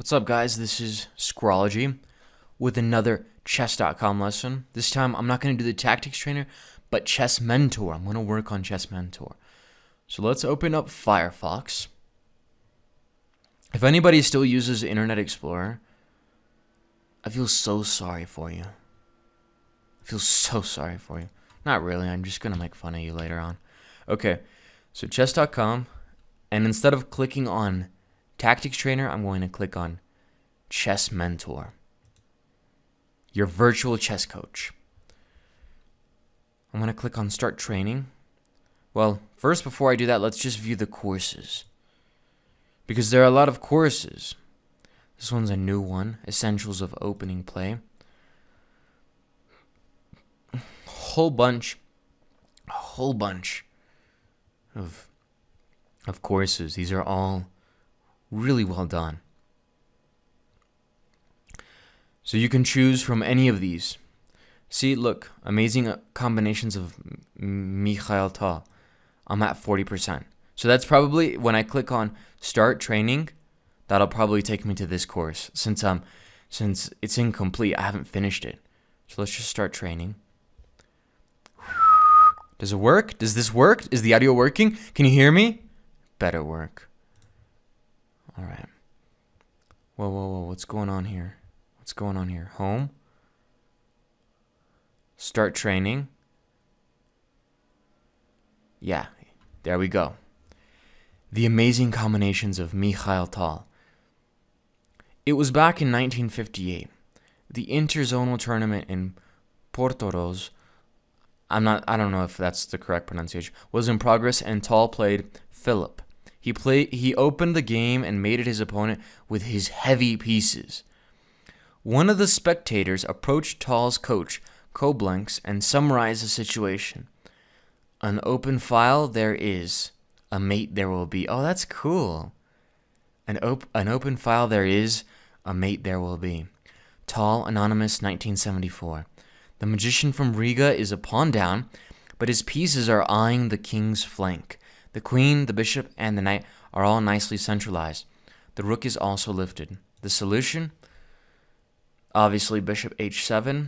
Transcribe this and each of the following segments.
What's up, guys? This is Scrology with another Chess.com lesson. This time, I'm not going to do the Tactics Trainer, but Chess Mentor. I'm going to work on Chess Mentor. So let's open up Firefox. If anybody still uses Internet Explorer, I feel so sorry for you. I feel so sorry for you. Not really. I'm just going to make fun of you later on. Okay, so Chess.com, and instead of clicking on Tactics Trainer, I'm going to click on Chess Mentor, your virtual chess coach. I'm going to click on Start Training. Well, first, before I do that, let's just view the courses, because there are a lot of courses. This one's a new one, Essentials of Opening Play. A whole bunch of courses. These are all really well done. So you can choose from any of these. See, look, amazing combinations of Mikhail Tal. I'm at 40%. So that's probably, when I click on Start Training, that'll probably take me to this course. Since it's incomplete, I haven't finished it. So let's just start training. Does it work? Does this work? Is the audio working? Can you hear me? Better work. All right. Whoa. What's going on here? Home. Start training. Yeah, there we go. The amazing combinations of Mikhail Tal. It was back in 1958. The interzonal tournament in Portoroz, I don't know if that's the correct pronunciation, was in progress, and Tal played Philip. He opened the game and mated his opponent with his heavy pieces. One of the spectators approached Tal's coach, Koblenz, and summarized the situation. An open file there is, a mate there will be. Oh, that's cool. An open file there is, a mate there will be. Tal, Anonymous, 1974. The magician from Riga is a pawn down, but his pieces are eyeing the king's flank. The queen, the bishop, and the knight are all nicely centralized. The rook is also lifted. The solution? Obviously, bishop h7.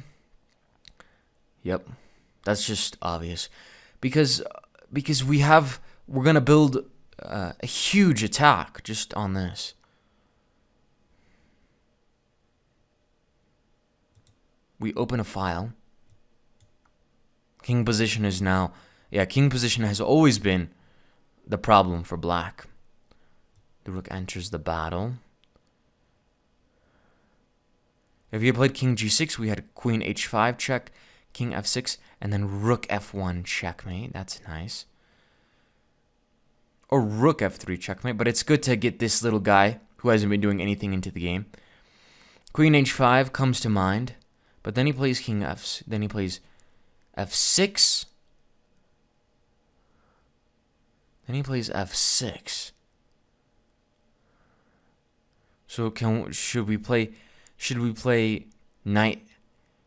Yep, that's just obvious. Because we're going to build a huge attack just on this. We open a file. King position is now... Yeah, king position has always been the problem for black. The rook enters the battle. If you played king g6, we had queen h5 check, king f6, and then rook f1 checkmate. That's nice. Or rook f3 checkmate, but it's good to get this little guy who hasn't been doing anything into the game. Queen h5 comes to mind, but then he plays king f. Then he plays f6. Then he plays f6. So should we play knight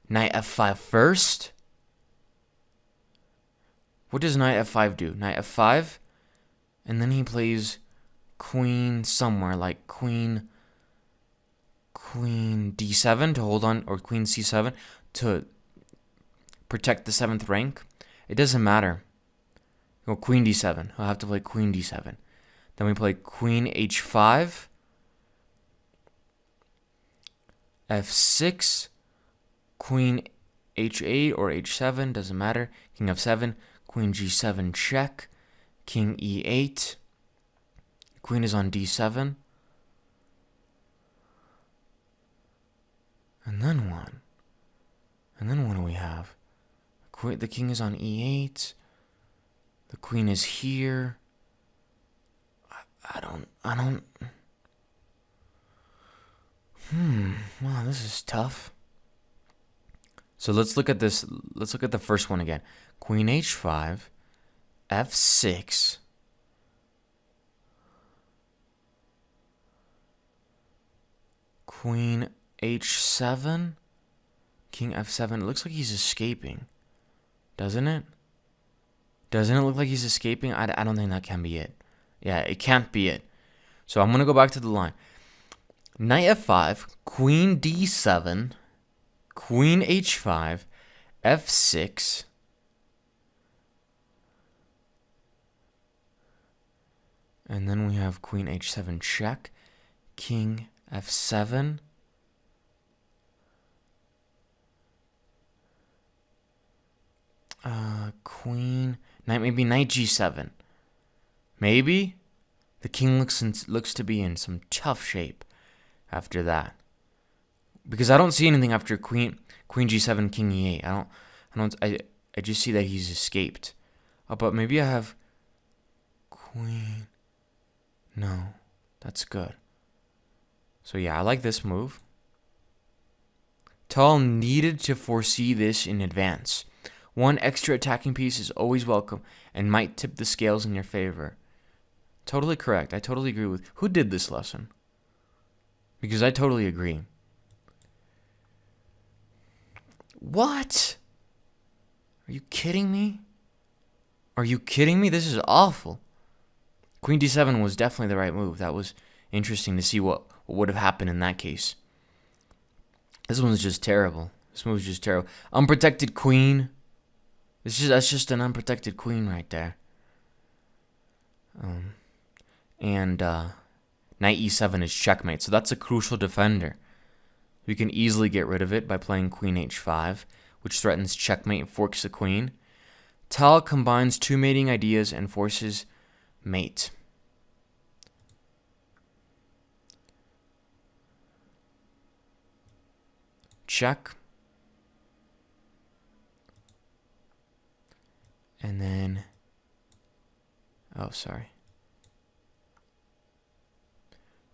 f5 first? What does knight f5 do? Knight f5, and then he plays queen somewhere, like queen d7 to hold on, or queen c7 to protect the 7th rank. It doesn't matter. Go queen d7. I'll have to play queen d7. Then we play queen h5, f6, queen h8 or h7, doesn't matter. King f7, queen g7 check, king e8. Queen is on d7. And then what? And then what do we have? The king is on e8. The queen is here. I don't. Wow, this is tough. So let's look at this. Let's look at the first one again. Queen h5, f6. Queen h7, king f7. It looks like he's escaping, doesn't it? Doesn't it look like he's escaping? I don't think that can be it. Yeah, it can't be it. So I'm going to go back to the line. Knight f5, queen d7, queen h5, f6, and then we have queen h7 check, king f7, queen, knight, maybe knight g7. Maybe the king looks to be in some tough shape after that, because I don't see anything after queen g7, king e8. I just see that he's escaped. Oh, but maybe I have queen. No, that's good. So yeah, I like this move. Tal needed to foresee this in advance. One extra attacking piece is always welcome and might tip the scales in your favor. Totally correct. I totally agree with... Who did this lesson? Because I totally agree. What? Are you kidding me? Are you kidding me? This is awful. Queen d7 was definitely the right move. That was interesting to see what would have happened in that case. This one's just terrible. This move's just terrible. Unprotected queen. That's just an unprotected queen right there. And knight e7 is checkmate, so that's a crucial defender. We can easily get rid of it by playing queen h5, which threatens checkmate and forks the queen. Tal combines two mating ideas and forces mate. Check. And then... Oh, sorry.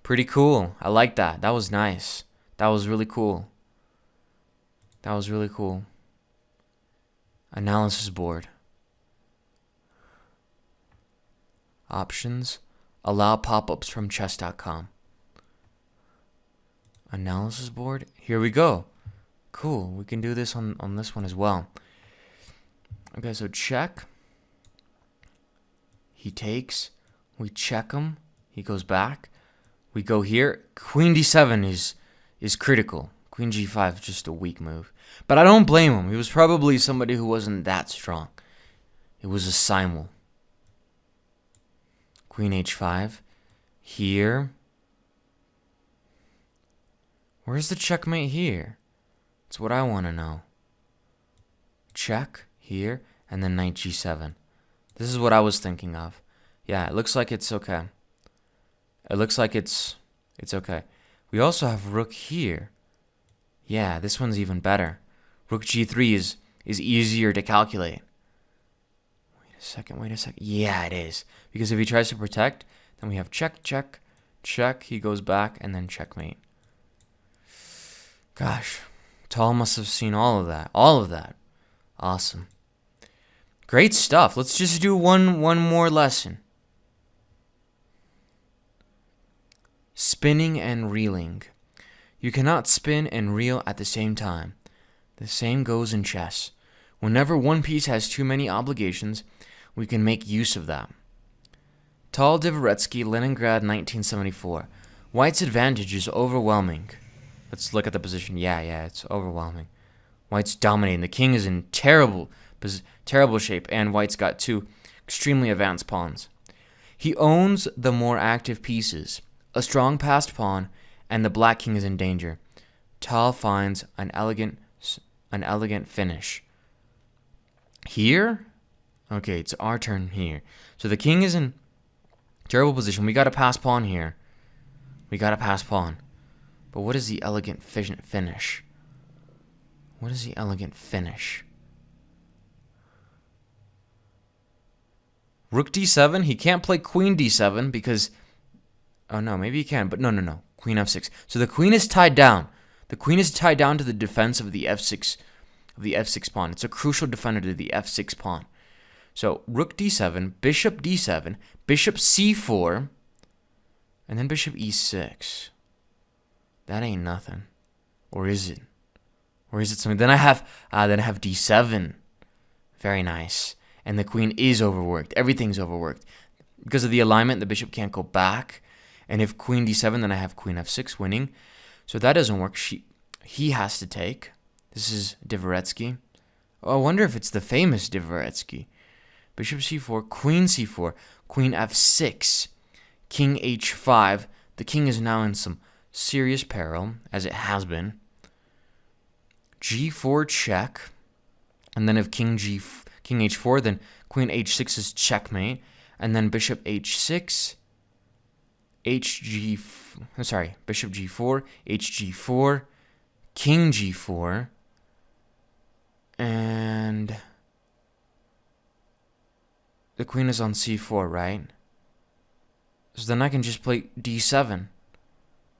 Pretty cool. I like that. That was nice. That was really cool. That was really cool. Analysis board. Options. Allow pop-ups from Chess.com. Analysis board. Here we go. Cool. We can do this on this one as well. Okay, so check. He takes. We check him. He goes back. We go here. Queen d7 is critical. Queen g5 is just a weak move. But I don't blame him. He was probably somebody who wasn't that strong. It was a simul. Queen h5. Here. Where's the checkmate here? That's what I want to know. Check here, and then knight g7. This is what I was thinking of. Yeah, it looks like it's okay. It looks like it's okay. We also have rook here. Yeah, this one's even better. Rook g3 is easier to calculate. Wait a second. Yeah, it is. Because if he tries to protect, then we have check, check, check. He goes back, and then checkmate. Gosh, Tal must have seen all of that. All of that. Awesome. Great stuff. Let's just do one more lesson. Spinning and reeling. You cannot spin and reel at the same time. The same goes in chess. Whenever one piece has too many obligations, we can make use of that. Tal Dvoretsky, Leningrad, 1974. White's advantage is overwhelming. Let's look at the position. Yeah, it's overwhelming. White's dominating. The king is in terrible shape, and White's got two extremely advanced pawns. He owns the more active pieces. A strong passed pawn, and the black king is in danger. Tal finds an elegant finish. Here? Okay, it's our turn here. So the king is in terrible position. We got a pass pawn here. But what is the elegant finish? What is the elegant finish? Rook d7. He can't play queen d7 because... Oh, no, maybe he can, but no. Queen f6. So the queen is tied down. The queen is tied down to the defense of the f6 pawn. It's a crucial defender to the f6 pawn. So rook d7, bishop d7, bishop c4, and then bishop e6. That ain't nothing. Or is it? Or is it something? Then I have d7. Very nice. And the queen is overworked. Everything's overworked. Because of the alignment, the bishop can't go back. And if queen d7, then I have queen f6 winning. So that doesn't work. He has to take. This is Dvoretsky. Oh, I wonder if it's the famous Dvoretsky. Bishop c4, queen c4, queen f6, king h5. The king is now in some serious peril, as it has been. g4 check. And then if king h4, then queen h6 is checkmate. And then bishop h6, bishop g4, hg4, king g4, and the queen is on c4, right? So then I can just play d7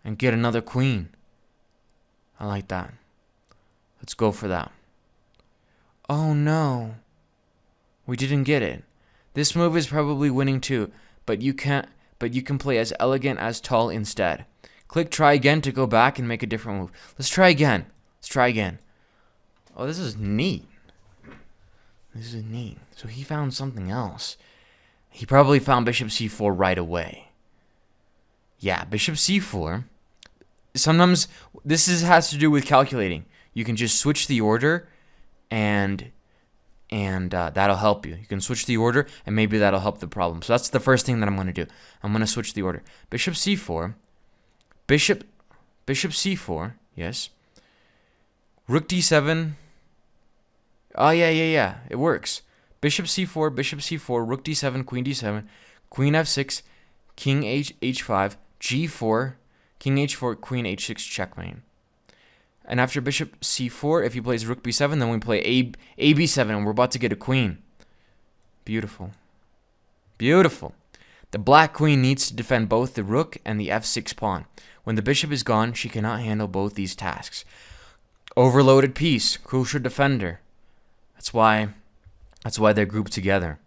and get another queen. I like that. Let's go for that. Oh no, we didn't get it. This move is probably winning too, but you can play as elegant as tall instead. Click try again to go back and make a different move. Let's try again. Oh, this is neat. So he found something else. He probably found bishop c4 right away. Yeah, bishop c4. Sometimes this has to do with calculating. You can just switch the order and that'll help you. You can switch the order, and maybe that'll help the problem. So that's the first thing that I'm going to do. I'm going to switch the order. Bishop c4, bishop c4, yes. Rook d7. Oh, yeah. It works. Bishop c4, rook d7, queen d7, queen f6, king h5, g4, king h4, queen h6, checkmate. And after bishop c4, if he plays rook b7, then we play a b7, and we're about to get a queen. Beautiful. The black queen needs to defend both the rook and the f6 pawn. When the bishop is gone, she cannot handle both these tasks. Overloaded piece, crucial defender. That's why they're grouped together.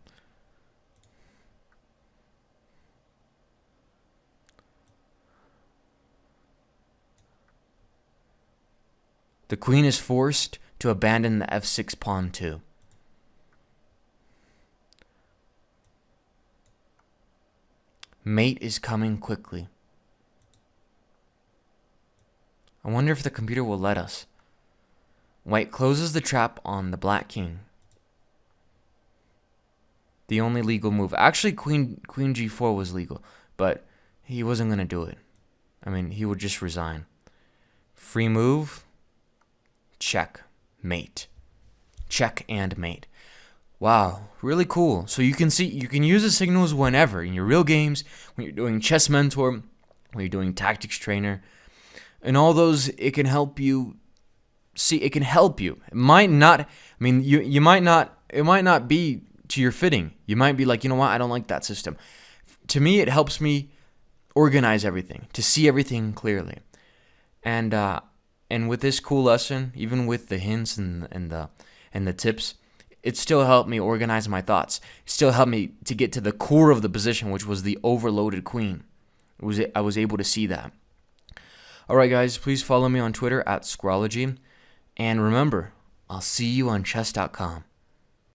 The queen is forced to abandon the f6 pawn too. Mate is coming quickly. I wonder if the computer will let us. White closes the trap on the black king. The only legal move. Actually, queen g4 was legal, but he wasn't going to do it. I mean, he would just resign. Free move. Check. Mate. Check and mate. Wow, really cool. So you can use the signals whenever, in your real games, when you're doing Chess Mentor, when you're doing Tactics Trainer, and all those. It can help you. It can help you. It might not. I mean, you might not. It might not be to your fitting. You might be like, you know what? I don't like that system. To me, it helps me organize everything, to see everything clearly, and with this cool lesson, even with the hints and the tips, it still helped me organize my thoughts. It still helped me to get to the core of the position, which was the overloaded queen. I was able to see that. All right, guys, please follow me on Twitter @Scrology. And remember, I'll see you on Chess.com.